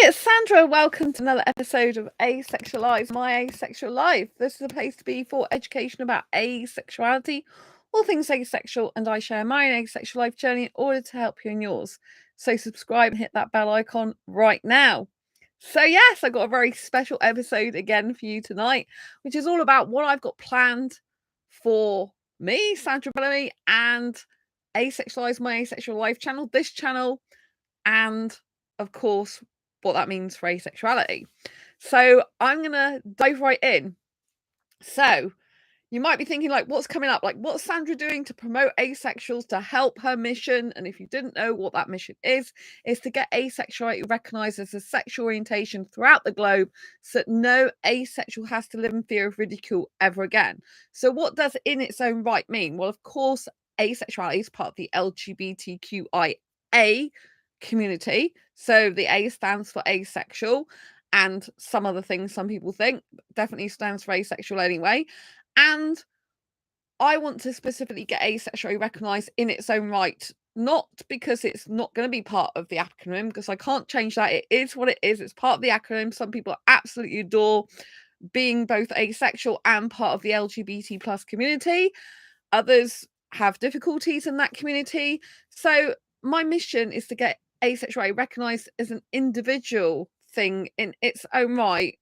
It's Sandra. Welcome to another episode of Asexualise, my asexual life. This is a place to be for education about asexuality, all things asexual, and I share my own asexual life journey in order to help you in yours. So subscribe and hit that bell icon right now. So yes, I've got a very special episode again for you tonight, which is all about what I've got planned for me, Sandra Bellamy, and Asexualise, my asexual life channel, this channel, and of course what that means for asexuality. So I'm going to dive right in. So you might be thinking, like, what's coming up? Like, what's Sandra doing to promote asexuals to help her mission? And if you didn't know what that mission is to get asexuality recognized as a sexual orientation throughout the globe so that no asexual has to live in fear of ridicule ever again. So what does in its own right mean? Well, of course, asexuality is part of the LGBTQIA community. So the A stands for asexual, and some other things some people think definitely stands for asexual anyway. And I want to specifically get asexuality recognised in its own right, not because it's not going to be part of the acronym, because I can't change that. It is what it is. It's part of the acronym. Some people absolutely adore being both asexual and part of the LGBT plus community. Others have difficulties in that community. So my mission is to get asexuality recognised as an individual thing in its own right,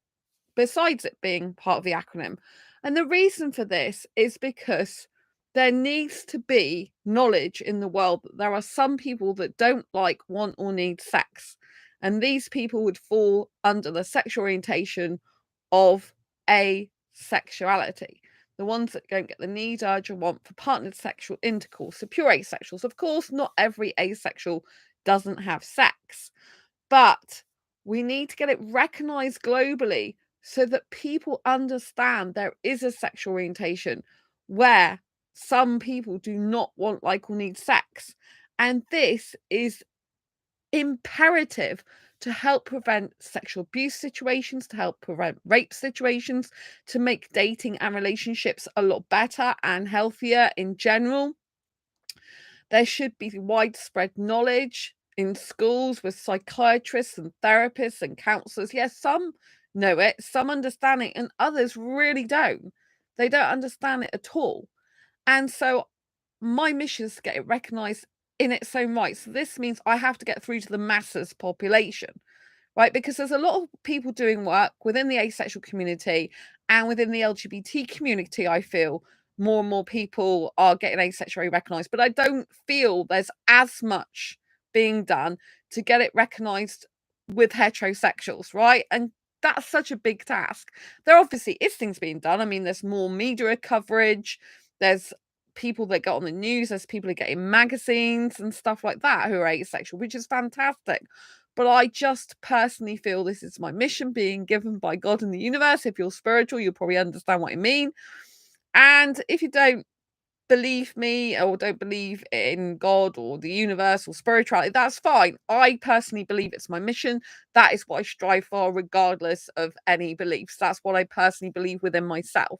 besides it being part of the acronym. And the reason for this is because there needs to be knowledge in the world that there are some people that don't like, want, or need sex. And these people would fall under the sexual orientation of asexuality. The ones that don't get the need, urge, or want for partnered sexual intercourse. So pure asexuals. Of course, not every asexual doesn't have sex, but we need to get it recognized globally so that people understand there is a sexual orientation where some people do not want, like, or need sex. And this is imperative to help prevent sexual abuse situations, to help prevent rape situations, to make dating and relationships a lot better and healthier in general. There should be widespread knowledge in schools with psychiatrists and therapists and counselors. Yes, some know it, some understand it, and others really don't. They don't understand it at all. And so my mission is to get it recognized in its own right. So this means I have to get through to the masses population, right? Because there's a lot of people doing work within the asexual community and within the LGBT community. I feel more and more people are getting asexuality recognized, but I don't feel there's as much being done to get it recognized with heterosexuals, right? And that's such a big task. There obviously is things being done. I mean, there's more media coverage, there's people that get on the news, there's people that get in magazines and stuff like that who are asexual, which is fantastic. But I just personally feel this is my mission being given by God in the universe. If you're spiritual, you'll probably understand what I mean. And if you don't believe me or don't believe in God or the universe or spirituality, that's fine. I personally believe it's my mission. That is what I strive for, regardless of any beliefs. That's what I personally believe within myself.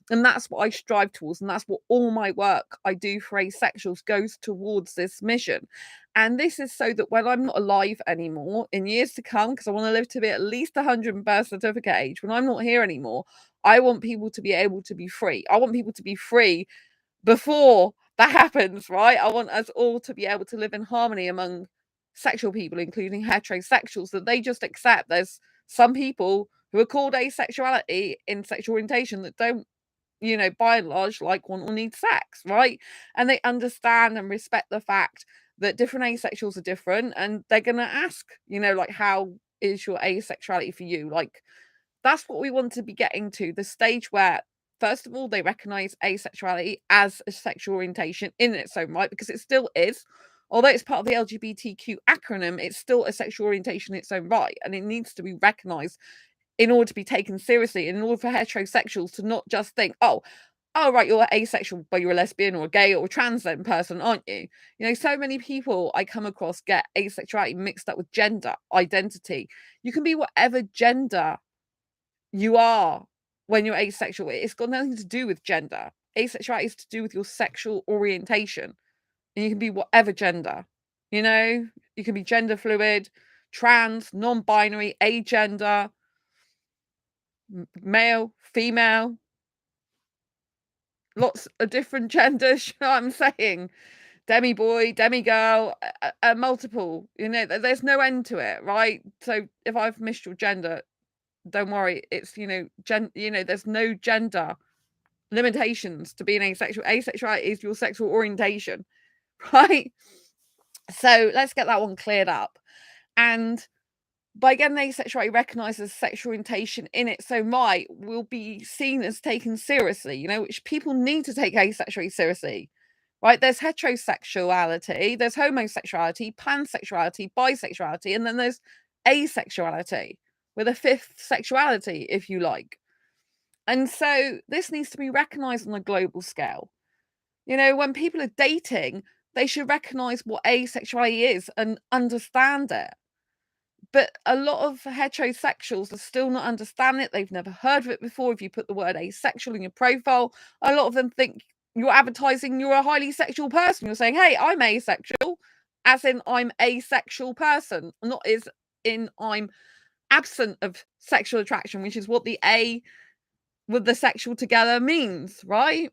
And that's what I strive towards. And that's what all my work I do for asexuals goes towards, this mission. And this is so that when I'm not alive anymore in years to come, because I want to live to be at least 100 in birth certificate age, when I'm not here anymore, I want people to be able to be free. I want people to be free before that happens, right? I want us all to be able to live in harmony among sexual people, including heterosexuals, that they just accept there's some people who are called asexuality in sexual orientation that don't, by and large, like, want, or need sex, right? And they understand and respect the fact that different asexuals are different, and they're going to ask, like, how is your asexuality for you? Like, that's what we want to be getting to, the stage where, first of all, they recognize asexuality as a sexual orientation in its own right, because it still is. Although it's part of the LGBTQ acronym, it's still a sexual orientation in its own right, and it needs to be recognized in order to be taken seriously, in order for heterosexuals to not just think, oh, right, you're asexual, but you're a lesbian or a gay or a trans then person, aren't you? So many people I come across get asexuality mixed up with gender identity. You can be whatever gender you are when you're asexual. It's got nothing to do with gender. Asexuality is to do with your sexual orientation. And you can be whatever gender, you can be gender fluid, trans, non-binary, agender, male, female, lots of different genders, you know what I'm saying? Demi boy, demi girl, multiple, you know, there's no end to it, right? So if I've missed your gender, don't worry, it's, you know, there's no gender limitations to being asexual. Asexuality is your sexual orientation, right? So let's get that one cleared up. And by getting asexuality recognised as sexual orientation in its own right, will be seen as taken seriously, you know, which people need to take asexuality seriously, right? There's heterosexuality, there's homosexuality, pansexuality, bisexuality, and then there's asexuality with a fifth sexuality, if you like. And so this needs to be recognised on a global scale. You know, when people are dating, they should recognise what asexuality is and understand it. But a lot of heterosexuals are still not understanding it. They've never heard of it before. If you put the word asexual in your profile, a lot of them think you're advertising you're a highly sexual person. You're saying, hey, I'm asexual, as in I'm a sexual person, not as in I'm absent of sexual attraction, which is what the A with the sexual together means, right?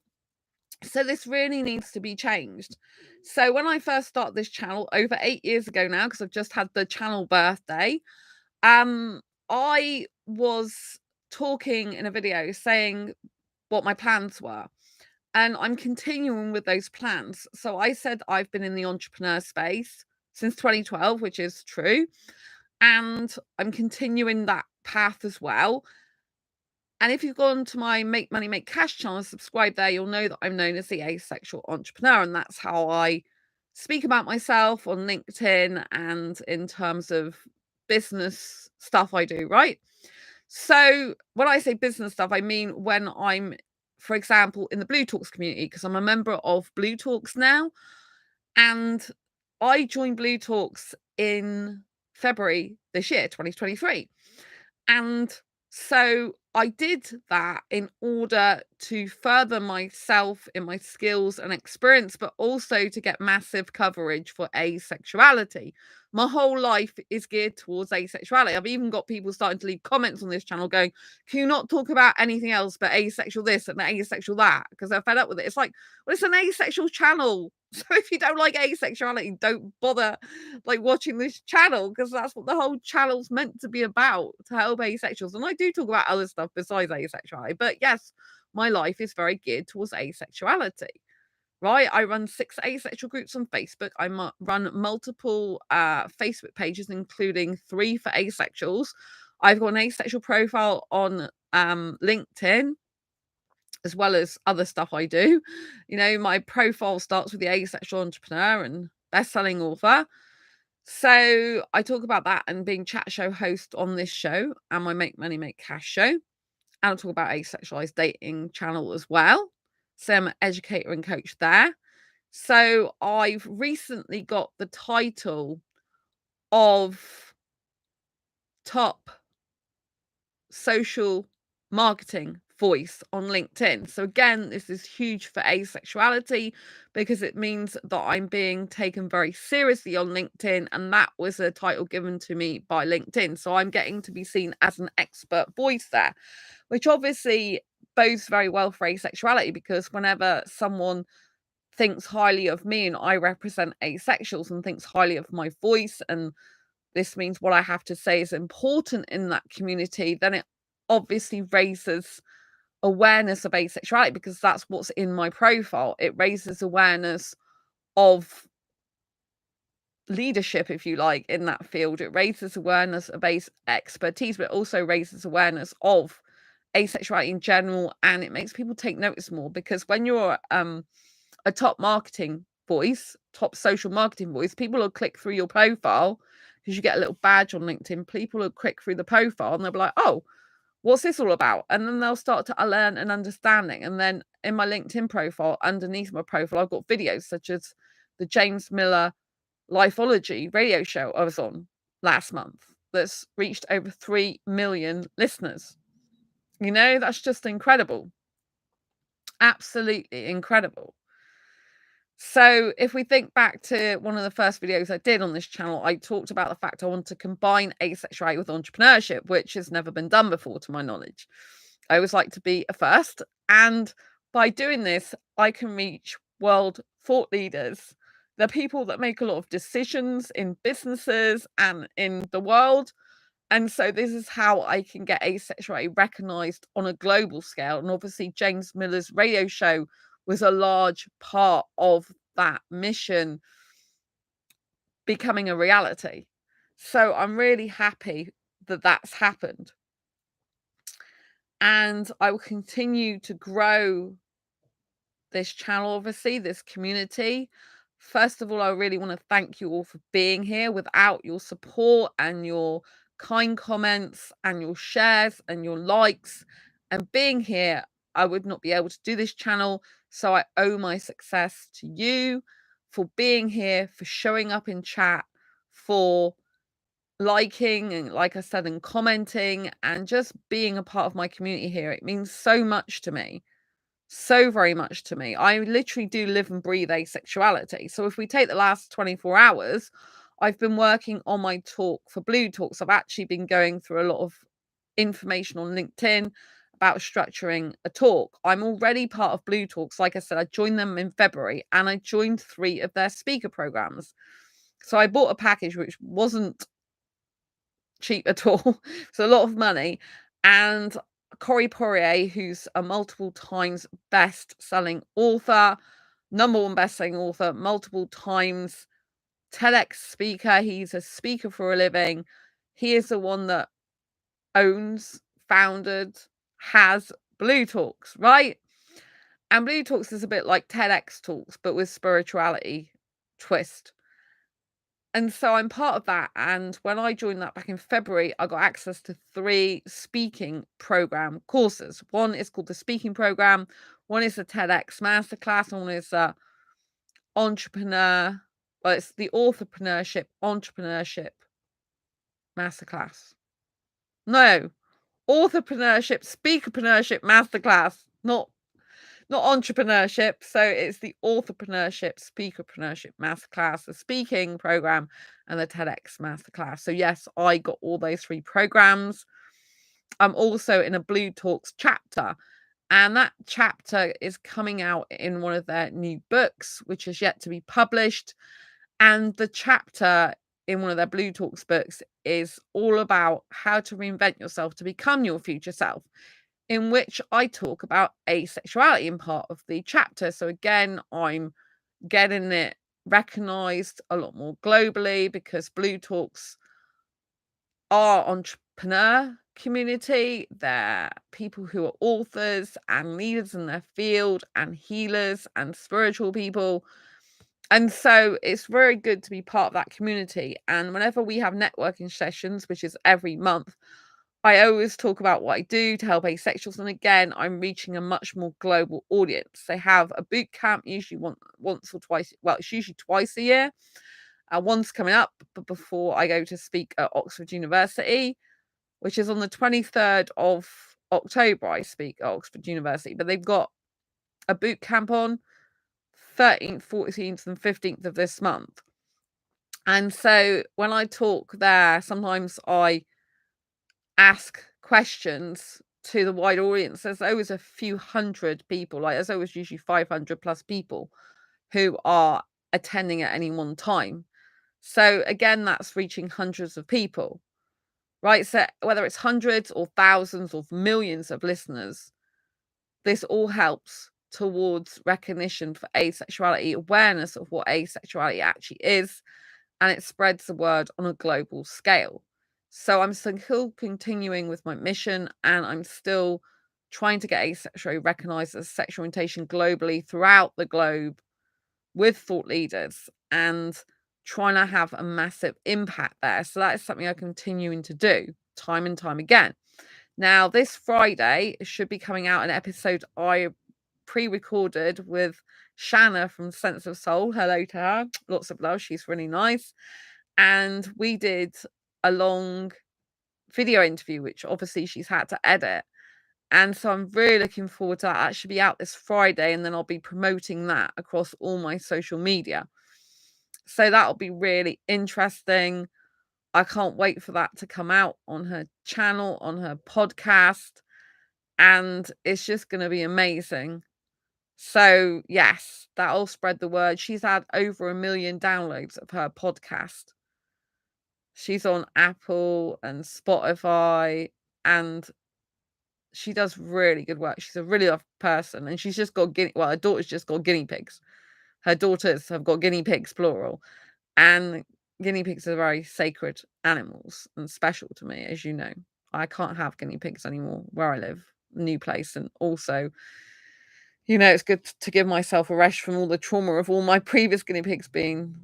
So this really needs to be changed. So when I first started this channel over 8 years ago now, because I've just had the channel birthday, I was talking in a video saying what my plans were. And I'm continuing with those plans. So I said I've been in the entrepreneur space since 2012, which is true. And I'm continuing that path as well. And if you've gone to my Make Money, Make Cash channel and subscribe there, you'll know that I'm known as the Asexual Entrepreneur. And that's how I speak about myself on LinkedIn and in terms of business stuff I do, right? So when I say business stuff, I mean when I'm, for example, in the Blue Talks community, because I'm a member of Blue Talks now. And I joined Blue Talks in February this year, 2023. And so I did that in order to further myself in my skills and experience, but also to get massive coverage for asexuality. My whole life is geared towards asexuality. I've even got people starting to leave comments on this channel going, can you not talk about anything else but asexual this and asexual that? Because they're fed up with it. It's like, well, it's an asexual channel. So if you don't like asexuality, don't bother like watching this channel, because that's what the whole channel's meant to be about, to help asexuals. And I do talk about other stuff besides asexuality, but yes, my life is very geared towards asexuality, right? I run 6 asexual groups on Facebook. I run multiple Facebook pages, including 3 for asexuals. I've got an asexual profile on LinkedIn, as well as other stuff I do. You know, my profile starts with the Asexual Entrepreneur and best-selling author. So I talk about that and being chat show host on this show and my Make Money, Make Cash show. And I'll talk about Asexualise dating channel as well. So I'm an educator and coach there. So I've recently got the title of top social marketing voice on LinkedIn. So again, this is huge for asexuality because it means that I'm being taken very seriously on LinkedIn, and that was a title given to me by LinkedIn. So I'm getting to be seen as an expert voice there, which obviously bodes very well for asexuality, because whenever someone thinks highly of me and I represent asexuals and thinks highly of my voice, and this means what I have to say is important in that community, then it obviously raises awareness of asexuality, because that's what's in my profile. It raises awareness of leadership, if you like, in that field. It raises awareness of expertise, but it also raises awareness of asexuality in general, and it makes people take notice more, because when you're a top marketing voice, top social marketing voice, people will click through your profile because you get a little badge on LinkedIn. People will click through the profile and they'll be like, oh, what's this all about? And then they'll start to learn an understanding. And then in my LinkedIn profile, underneath my profile, I've got videos such as the James Miller Lifeology radio show I was on last month that's reached over 3 million listeners. You know, that's just incredible. Absolutely incredible. So if we think back to one of the first videos I did on this channel, I talked about the fact I want to combine asexuality with entrepreneurship, which has never been done before to my knowledge. I always like to be a first. And by doing this, I can reach world thought leaders. The people that make a lot of decisions in businesses and in the world. And so this is how I can get asexuality recognized on a global scale. And obviously, James Miller's radio show was a large part of that mission becoming a reality. So I'm really happy that that's happened. And I will continue to grow this channel, obviously, this community. First of all, I really want to thank you all for being here. Without your support and your kind comments and your shares and your likes and being here, I would not be able to do this channel. So I owe my success to you for being here, for showing up in chat, for liking and, like I said, and commenting and just being a part of my community here. It means so much to me. So very much to me. I literally do live and breathe asexuality. So if we take the last 24 hours, I've been working on my talk for Blue Talks. I've actually been going through a lot of information on LinkedIn about structuring a talk. I'm already part of Blue Talks. Like I said, I joined them in February and I joined 3 of their speaker programs. So I bought a package which wasn't cheap at all. It's a lot of money. And Corey Poirier, who's a multiple times best-selling author, #1 best-selling author, multiple times TEDx speaker. He's a speaker for a living. He is the one that owns, founded, has Blue Talks, right? And Blue Talks is a bit like TEDx Talks, but with spirituality twist. And so I'm part of that, and when I joined that back in February, I got access to 3 speaking program courses. One is called the speaking program, one is the TEDx masterclass, and one is entrepreneur well, it's the entrepreneurship masterclass. No, authorpreneurship, speakerpreneurship masterclass, not entrepreneurship. So it's the authorpreneurship, speakerpreneurship masterclass, the speaking program, and the TEDx masterclass. So yes, I got all those 3 programs. I'm also in a Blue Talks chapter, and that chapter is coming out in one of their new books, which is yet to be published. And the chapter in one of their Blue Talks books is all about how to reinvent yourself to become your future self, in which I talk about asexuality in part of the chapter. So again, I'm getting it recognized a lot more globally because Blue Talks are entrepreneur community. They're people who are authors and leaders in their field and healers and spiritual people. And so it's very good to be part of that community. And whenever we have networking sessions, which is every month, I always talk about what I do to help asexuals. And again, I'm reaching a much more global audience. They have a boot camp usually once or twice. Well, it's usually twice a year. One's coming up before I go to speak at Oxford University, which is on the 23rd of October. I speak at Oxford University, but they've got a boot camp on 13th, 14th, and 15th of this month. And so when I talk there, sometimes I ask questions to the wide audience. There's always a few hundred people, like there's always usually 500 plus people who are attending at any one time. So again, that's reaching hundreds of people, right? So whether it's hundreds or thousands or millions of listeners, this all helps towards recognition for asexuality, awareness of what asexuality actually is, and it spreads the word on a global scale. So I'm still continuing with my mission, and I'm still trying to get asexuality recognized as sexual orientation globally throughout the globe with thought leaders and trying to have a massive impact there. So that is something I'm continuing to do time and time again. Now, this Friday should be coming out an episode I pre-recorded with Shanna from Sense of Soul. Hello to her. Lots of love. She's really nice. And we did a long video interview, which obviously she's had to edit. And so I'm really looking forward to that. That should be out this Friday, and then I'll be promoting that across all my social media. So that'll be really interesting. I can't wait for that to come out on her channel, on her podcast, and it's just going to be amazing. So, yes, that'll spread the word. She's had over 1 million downloads of her podcast. She's on Apple and Spotify, and she does really good work. She's a really lovely person, and she's just got her daughter's just got guinea pigs. Her daughters have got guinea pigs, plural, and guinea pigs are very sacred animals and special to me, as you know. I can't have guinea pigs anymore where I live, new place, and also, it's good to give myself a rest from all the trauma of all my previous guinea pigs being,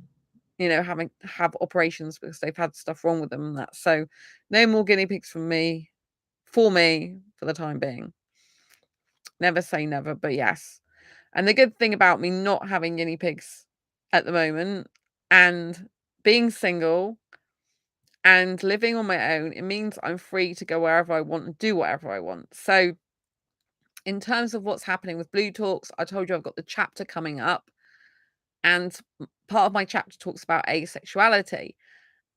having to have operations because they've had stuff wrong with them and that. So no more guinea pigs for me for the time being. Never say never, but yes. And the good thing about me not having guinea pigs at the moment and being single and living on my own, it means I'm free to go wherever I want and do whatever I want. So in terms of what's happening with Blue Talks, I told you I've got the chapter coming up, and part of my chapter talks about asexuality.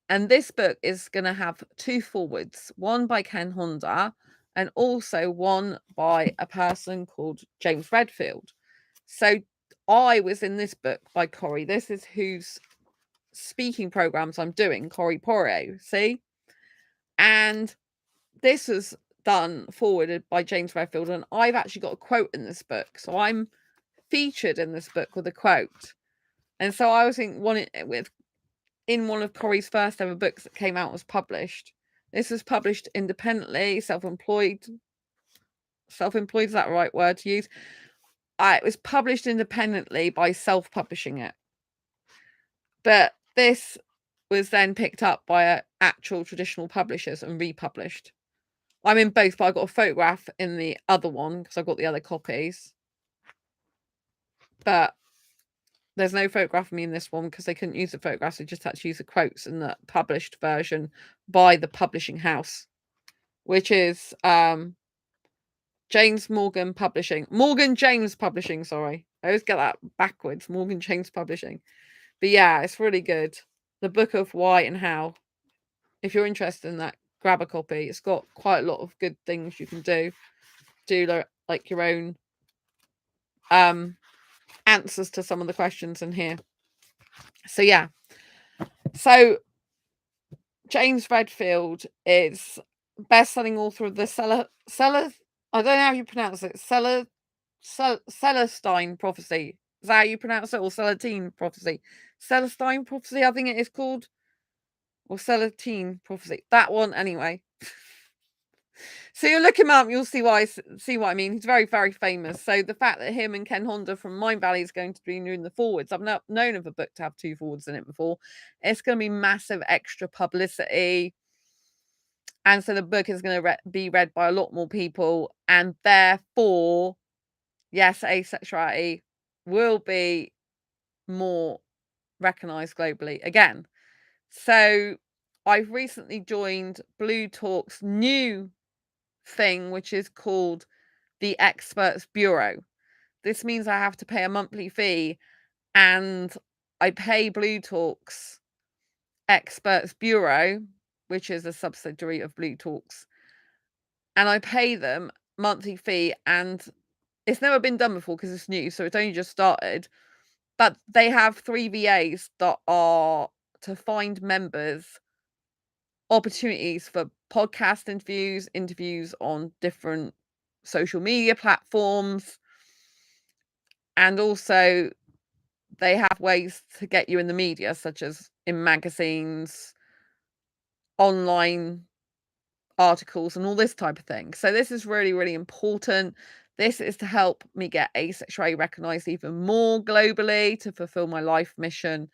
And this book is going to have 2 forwards, one by Ken Honda and also one by a person called James Redfield. So I was in this book by Corey. This is whose speaking programs I'm doing, Corey Poirot, see? And this was forwarded by James Redfield, and I've actually got a quote in this book. So I'm featured in this book with a quote. And so I was in one of Corey's first ever books that came out, was published. This was published independently, self-employed. Self-employed, is that the right word to use? It was published independently by self-publishing it. But this was then picked up by actual traditional publishers and republished. I'm in both, but I got a photograph in the other one because I've got the other copies. But there's no photograph of me in this one because they couldn't use the photographs. They just had to use the quotes in the published version by the publishing house, which is James Morgan Publishing. Morgan James Publishing, sorry. I always get that backwards. Morgan James Publishing. But yeah, it's really good. The Book of Why and How. If you're interested in that, grab a copy. It's got quite a lot of good things you can do. Do like your own answers to some of the questions in here. So yeah. So James Redfield is best-selling author of the Celestine I don't know how you pronounce it. Celestine Prophecy. Is that how you pronounce it? Or Celestine Prophecy? Celestine Prophecy, I think it is called. Or Celestine Prophecy. That one, anyway. So you'll look him up, you'll see what I mean. He's very, very famous. So the fact that him and Ken Honda from Mind Valley is going to be doing the forwards, I've not known of a book to have 2 forwards in it before. It's going to be massive extra publicity. And so the book is going to be read by a lot more people. And therefore, yes, asexuality will be more recognized globally again. So I've recently joined Blue Talk's new thing, which is called the Experts Bureau. This means I have to pay a monthly fee, and I pay Blue Talk's Experts Bureau, which is a subsidiary of Blue Talks, and I pay them monthly fee, and it's never been done before because it's new, so it's only just started. But they have 3 VAs that are to find members opportunities for podcast interviews on different social media platforms, and also they have ways to get you in the media, such as in magazines, online articles, and all this type of thing. So this is really, really important. This is to help me get asexuality recognized even more globally, to fulfill my life mission.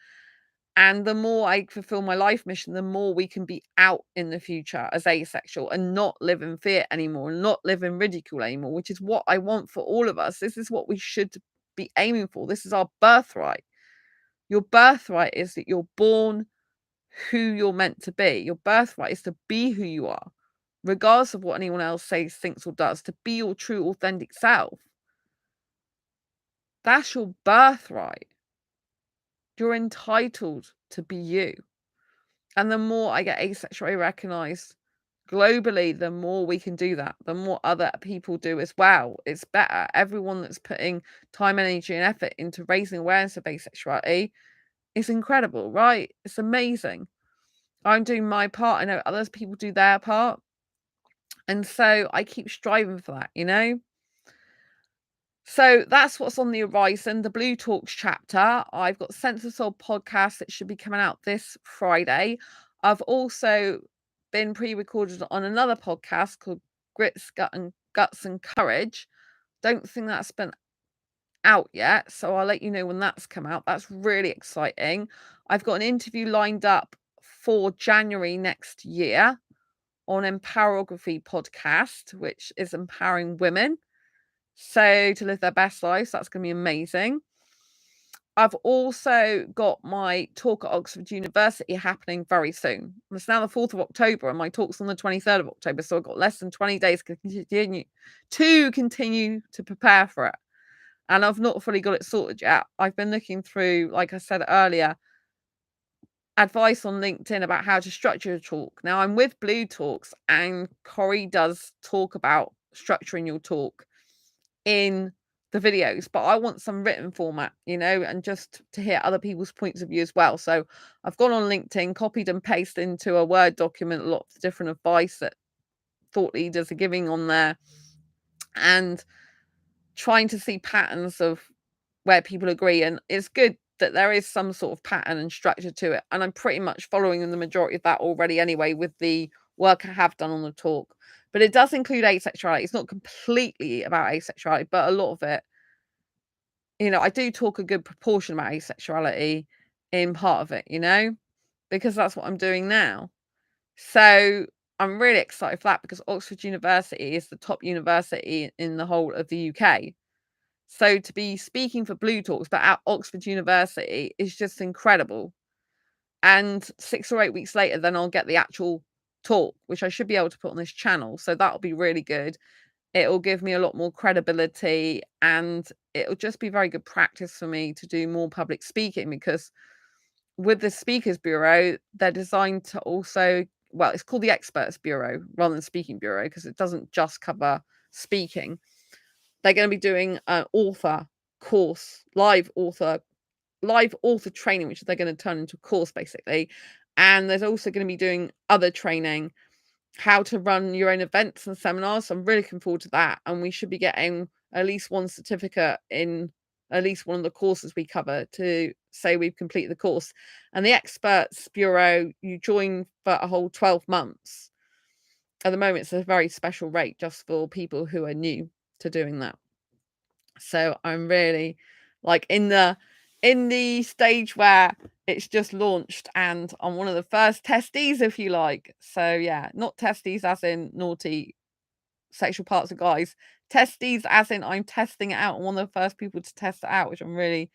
And the more I fulfill my life mission, the more we can be out in the future as asexual and not live in fear anymore, and not live in ridicule anymore, which is what I want for all of us. This is what we should be aiming for. This is our birthright. Your birthright is that you're born who you're meant to be. Your birthright is to be who you are. regardless of what anyone else says, thinks, or does, to be your true, authentic self. That's your birthright. You're entitled to be you. And the more I get asexuality recognized globally, the more we can do that, the more other people do as well. It's better. Everyone that's putting time, energy, and effort into raising awareness of asexuality is incredible, right? It's amazing. I'm doing my part. I know others people do their part. And so I keep striving for that, you know? So that's what's on the horizon. The Blue Talks chapter. I've got Sense of Soul podcast that should be coming out this Friday. I've also been pre-recorded on another podcast called Guts and Courage. Don't think that's been out yet, so I'll let you know when that's come out. That's really exciting. I've got an interview lined up for January next year on Empowerography podcast, which is empowering women so to live their best lives. That's going to be amazing. I've also got my talk at Oxford University happening very soon. It's now the 4th of October and my talk's on the 23rd of October, so I've got less than 20 days to continue to prepare for it. And I've not fully got it sorted yet. I've been looking through, like I said earlier, advice on LinkedIn about how to structure a talk. Now, I'm with Blue Talks, and Corey does talk about structuring your talk in the videos, but I want some written format, you know, and just to hear other people's points of view as well. So I've gone on LinkedIn, copied and pasted into a Word document a lot of different advice that thought leaders are giving on there, and trying to see patterns of where people agree. And it's good that there is some sort of pattern and structure to it. And I'm pretty much following the majority of that already anyway, with the work I have done on the talk. But it does include asexuality. It's not completely about asexuality, but a lot of it, you know, I do talk a good proportion about asexuality in part of it, you know, because that's what I'm doing now. So I'm really excited for that, because Oxford University is the top university in the whole of the UK. So to be speaking for Blue Talks, but at Oxford University, is just incredible. And 6 or 8 weeks later, then I'll get the actual talk, which I should be able to put on this channel. So that'll be really good. It'll give me a lot more credibility, and it'll just be very good practice for me to do more public speaking, because with the Speakers Bureau, they're designed to also, well, it's called the Experts Bureau rather than Speaking Bureau, because it doesn't just cover speaking. They're going to be doing an author course, live author training, which they're going to turn into a course basically. And there's also going to be doing other training, how to run your own events and seminars. So I'm really looking forward to that. And we should be getting at least one certificate in at least one of the courses we cover to say we've completed the course. And the Experts Bureau, you join for a whole 12 months. At the moment, it's a very special rate just for people who are new to doing that. So I'm really like in the stage where it's just launched, and I'm one of the first testees, if you like. So yeah, not testes as in naughty sexual parts of guys, testes as in I'm testing it out. I'm one of the first people to test it out, which I'm really,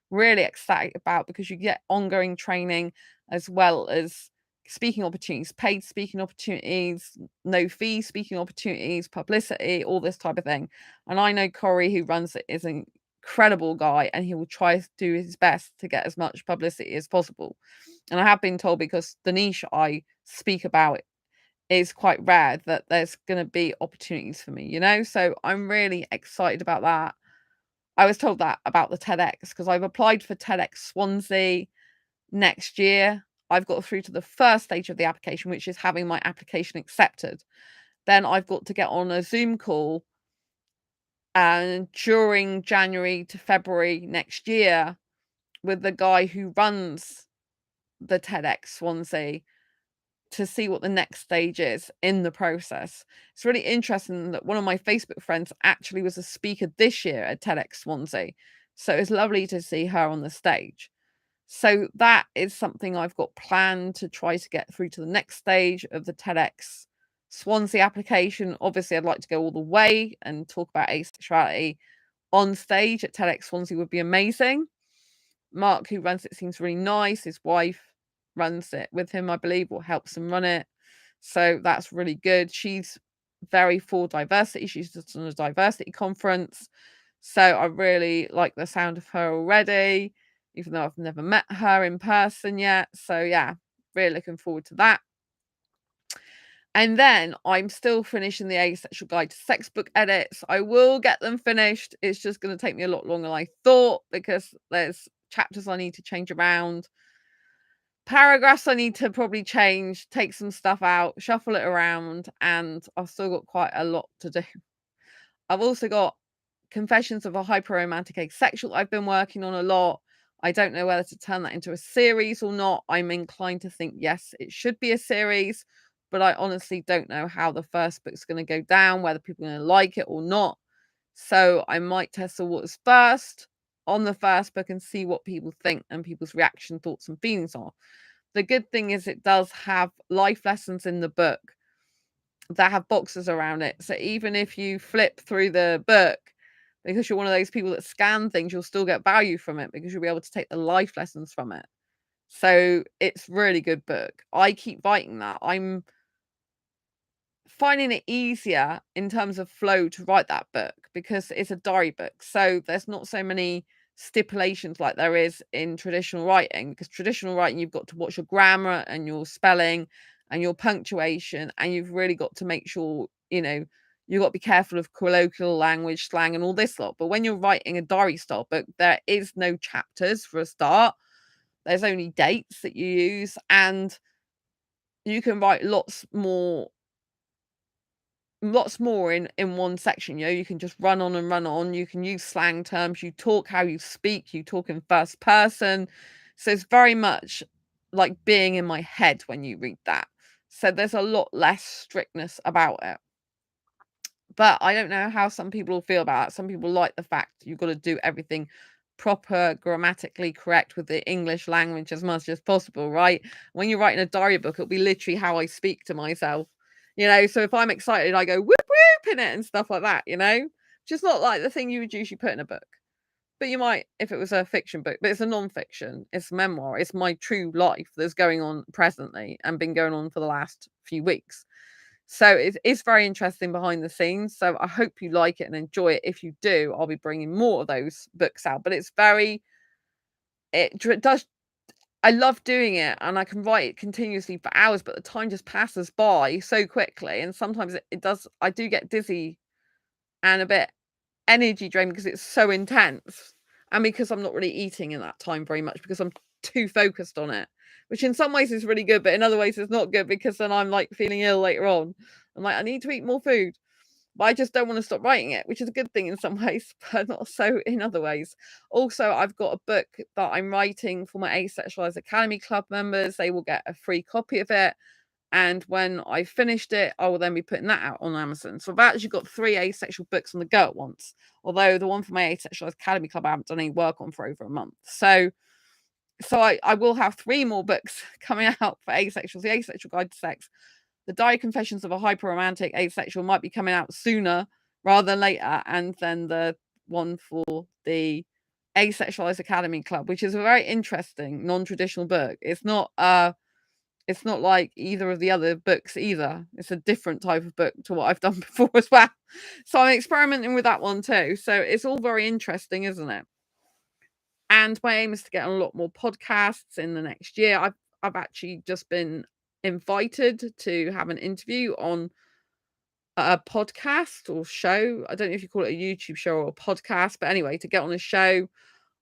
really excited about, because you get ongoing training as well as speaking opportunities, paid speaking opportunities, no fee speaking opportunities, publicity, all this type of thing. And I know Corey, who runs it, is an incredible guy, and he will try to do his best to get as much publicity as possible. And I have been told, because the niche I speak about is quite rare, that there's going to be opportunities for me, you know? So I'm really excited about that. I was told that about the TEDx, because I've applied for TEDx Swansea next year. I've got through to the first stage of the application, which is having my application accepted. Then I've got to get on a Zoom call, and during January to February next year, with the guy who runs the TEDx Swansea, to see what the next stage is in the process. It's really interesting that one of my Facebook friends actually was a speaker this year at TEDx Swansea. So it's lovely to see her on the stage. So that is something I've got planned, to try to get through to the next stage of the TEDx Swansea application. Obviously, I'd like to go all the way and talk about asexuality on stage at TEDx Swansea would be amazing. Mark, who runs it, seems really nice. His wife runs it with him, I believe, or helps him run it. So that's really good. She's very for diversity. She's just on a diversity conference. So I really like the sound of her already, even though I've never met her in person yet. So yeah, really looking forward to that. And then I'm still finishing the Asexual Guide to Sex book edits. I will get them finished. It's just going to take me a lot longer than I thought because there's chapters I need to change around. Paragraphs I need to probably change, take some stuff out, shuffle it around, and I've still got quite a lot to do. I've also got Confessions of a Hyperromantic Asexual I've been working on a lot. I don't know whether to turn that into a series or not. I'm inclined to think yes, it should be a series, but I honestly don't know how the first book's going to go down, whether people are going to like it or not. So I might test the waters first on the first book and see what people think and people's reaction, thoughts, and feelings are. The good thing is it does have life lessons in the book that have boxes around it. So even if you flip through the book, because you're one of those people that scan things, you'll still get value from it because you'll be able to take the life lessons from it. So it's really good book. I keep writing that. I'm finding it easier in terms of flow to write that book because it's a diary book. So there's not so many stipulations like there is in traditional writing, because traditional writing, you've got to watch your grammar and your spelling and your punctuation, and you've really got to make sure, you've got to be careful of colloquial language, slang, and all this lot. But when you're writing a diary style book, there is no chapters for a start. There's only dates that you use, and you can write lots more in one section. You can just run on and run on. You can use slang terms, you talk how you speak, you talk in first person. So it's very much like being in my head when you read that. So there's a lot less strictness about it. But I don't know how some people feel about it. Some people like the fact you've got to do everything proper, grammatically correct with the English language as much as possible, right? When you're writing a diary book, it'll be literally how I speak to myself. So if I'm excited, I go whoop whoop in it and stuff like that, just not like the thing you would usually put in a book. But you might if it was a fiction book, but it's a non-fiction, it's a memoir, it's my true life that's going on presently and been going on for the last few weeks. So it's very interesting behind the scenes. So I hope you like it and enjoy it. If you do, I'll be bringing more of those books out. But it does. I love doing it, and I can write it continuously for hours. But the time just passes by so quickly, and sometimes it does. I do get dizzy and a bit energy drained because it's so intense, and because I'm not really eating in that time very much because I'm too focused on it, which in some ways is really good, but in other ways it's not good because then I'm like feeling ill later on. I'm like, I need to eat more food, but I just don't want to stop writing it, which is a good thing in some ways, but not so in other ways. Also, I've got a book that I'm writing for my Asexualise Academy Club members. They will get a free copy of it. And when I finished it, I will then be putting that out on Amazon. So I've actually got 3 asexual books on the go at once. Although the one for my Asexual Academy Club I haven't done any work on for over a month. So I will have 3 more books coming out for asexuals. The Asexual Guide to Sex. The Diary Confessions of a Hyperromantic Asexual might be coming out sooner rather than later. And then the one for the Asexualise Academy Club, which is a very interesting non-traditional book. It's not like either of the other books either. It's a different type of book to what I've done before as well. So I'm experimenting with that one too. So it's all very interesting, isn't it? And my aim is to get on a lot more podcasts in the next year. I've actually just been invited to have an interview on a podcast or show. I don't know if you call it a YouTube show or a podcast, but anyway, to get on a show.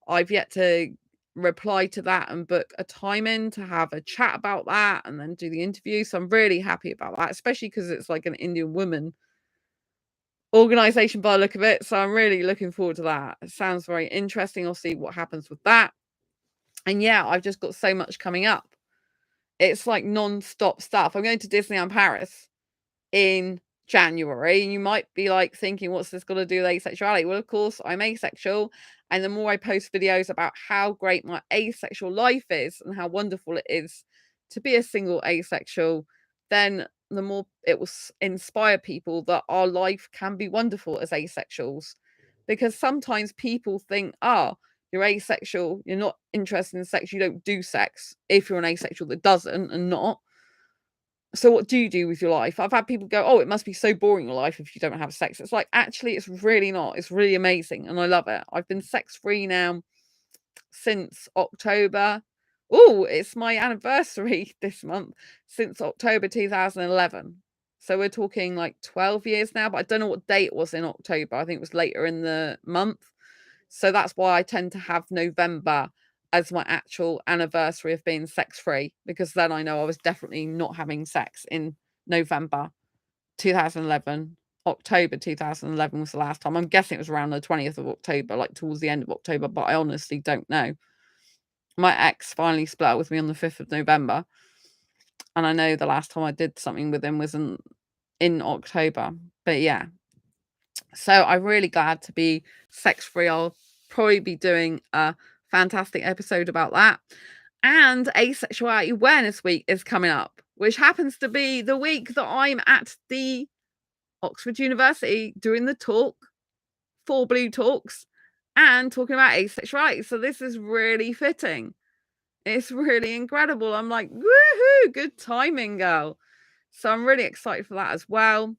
I've yet to reply to that and book a time in to have a chat about that and then do the interview. So I'm really happy about that, especially because it's like an Indian woman organization by the look of it. So I'm really looking forward to that. It sounds very interesting. I'll see what happens with that. And yeah, I've just got so much coming up. It's like non-stop stuff. I'm going to Disneyland Paris in January, and you might be like thinking, what's this got to do with asexuality? Well, of course, I'm asexual, and the more I post videos about how great my asexual life is and how wonderful it is to be a single asexual, then the more it will inspire people that our life can be wonderful as asexuals. Because sometimes people think, you're asexual, you're not interested in sex, you don't do sex if you're an asexual that doesn't and not. So what do you do with your life? I've had people go, oh, it must be so boring your life if you don't have sex. It's like, actually, it's really not. It's really amazing. And I love it. I've been sex free now since October. Oh, it's my anniversary this month, since October 2011. So we're talking like 12 years now, but I don't know what date it was in October. I think it was later in the month. So that's why I tend to have November as my actual anniversary of being sex free, because then I know I was definitely not having sex in November 2011. October 2011 was the last time. I'm guessing it was around the 20th of October, like towards the end of October, but I honestly don't know. My ex finally split up with me on the 5th of November. And I know the last time I did something with him was in October. But yeah. So I'm really glad to be sex free. I'll probably be doing a fantastic episode about that. And Asexuality Awareness Week is coming up, which happens to be the week that I'm at the Oxford University doing the talk, 4 Blue Talks, and talking about asexuality. So this is really fitting. It's really incredible. I'm like, woohoo, good timing, girl. So I'm really excited for that as well.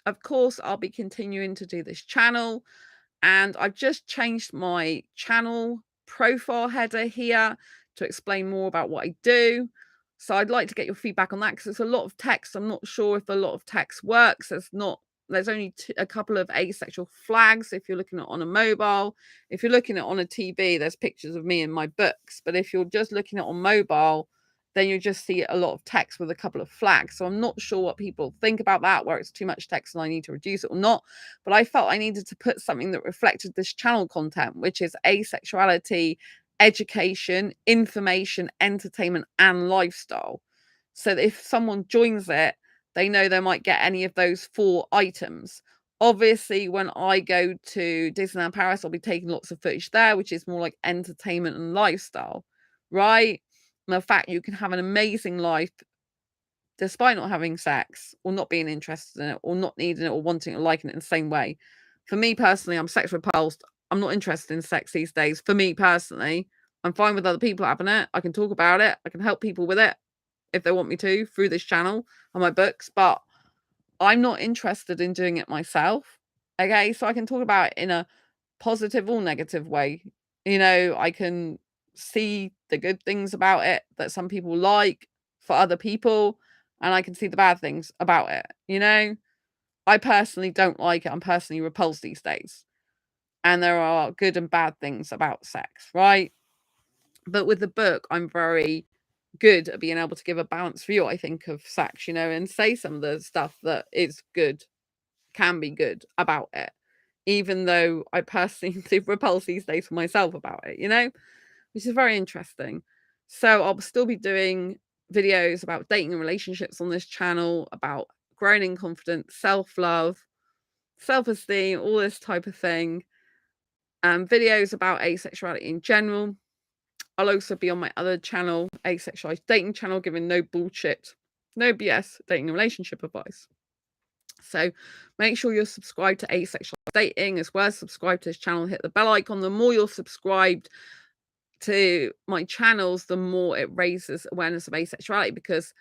Of course, I'll be continuing to do this channel, and I've just changed my channel profile header here to explain more about what I do. So I'd like to get your feedback on that, because it's a lot of text. I'm not sure if a lot of text works. There's only a couple of asexual flags if you're looking at on a mobile. If you're looking at on a TV, there's pictures of me in my books. But if you're just looking at on mobile, then you just see a lot of text with a couple of flags. So I'm not sure what people think about that, where it's too much text and I need to reduce it or not. But I felt I needed to put something that reflected this channel content, which is asexuality, education, information, entertainment, and lifestyle. So that if someone joins it, they know they might get any of those 4 items. Obviously, when I go to Disneyland Paris, I'll be taking lots of footage there, which is more like entertainment and lifestyle, right? And the fact you can have an amazing life despite not having sex, or not being interested in it, or not needing it, or wanting or liking it in the same way. For me personally, I'm sex repulsed. I'm not interested in sex these days. For me personally, I'm fine with other people having it. I can talk about it. I can help people with it if they want me to through this channel and my books, but I'm not interested in doing it myself. Okay, so I can talk about it in a positive or negative way. I can see the good things about it that some people like for other people, and I can see the bad things about it. I personally don't like it. I'm personally repulsed these days. And there are good and bad things about sex, right? But with the book, I'm very good at being able to give a balanced view, I think, of sex, and say some of the stuff that is good, can be good about it, even though I personally do repulse these days for myself about it, which is very interesting. So I'll still be doing videos about dating and relationships on this channel, about growing in confidence, self-love, self-esteem, all this type of thing, and videos about asexuality in general. I'll also be on my other channel, Asexualise dating channel, giving no bullshit, no BS dating and relationship advice. So make sure you're subscribed to Asexual Dating, as well as subscribe to this channel, hit the bell icon. The more you're subscribed to my channels, the more it raises awareness of asexuality, because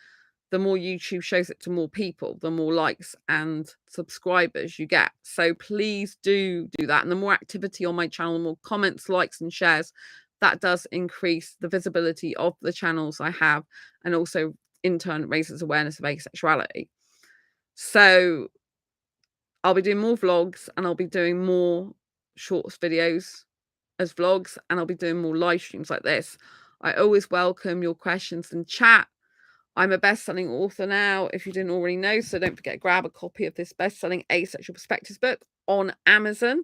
the more YouTube shows it to more people, the more likes and subscribers you get. So please do that. And the more activity on my channel, the more comments, likes, and shares, that does increase the visibility of the channels I have, and also in turn raises awareness of asexuality. So I'll be doing more vlogs, and I'll be doing more shorts videos as vlogs, and I'll be doing more live streams like this. I always welcome your questions and chat. I'm a best-selling author now, if you didn't already know, so don't forget to grab a copy of this best-selling Asexual Perspectives book on Amazon.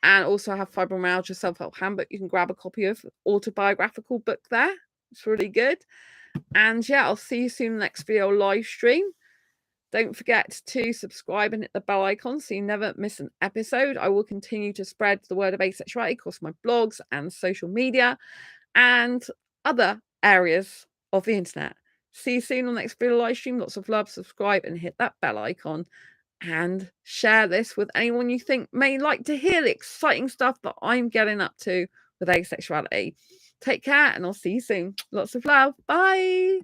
And also I have Fibromyalgia Self-Help Handbook. You can grab a copy of autobiographical book there. It's really good. And yeah, I'll see you soon in the next video live stream. Don't forget to subscribe and hit the bell icon so you never miss an episode. I will continue to spread the word of asexuality across my blogs and social media and other areas of the internet. See you soon on the next video live stream. Lots of love, subscribe, and hit that bell icon. And share this with anyone you think may like to hear the exciting stuff that I'm getting up to with asexuality. Take care, and I'll see you soon. Lots of love. Bye.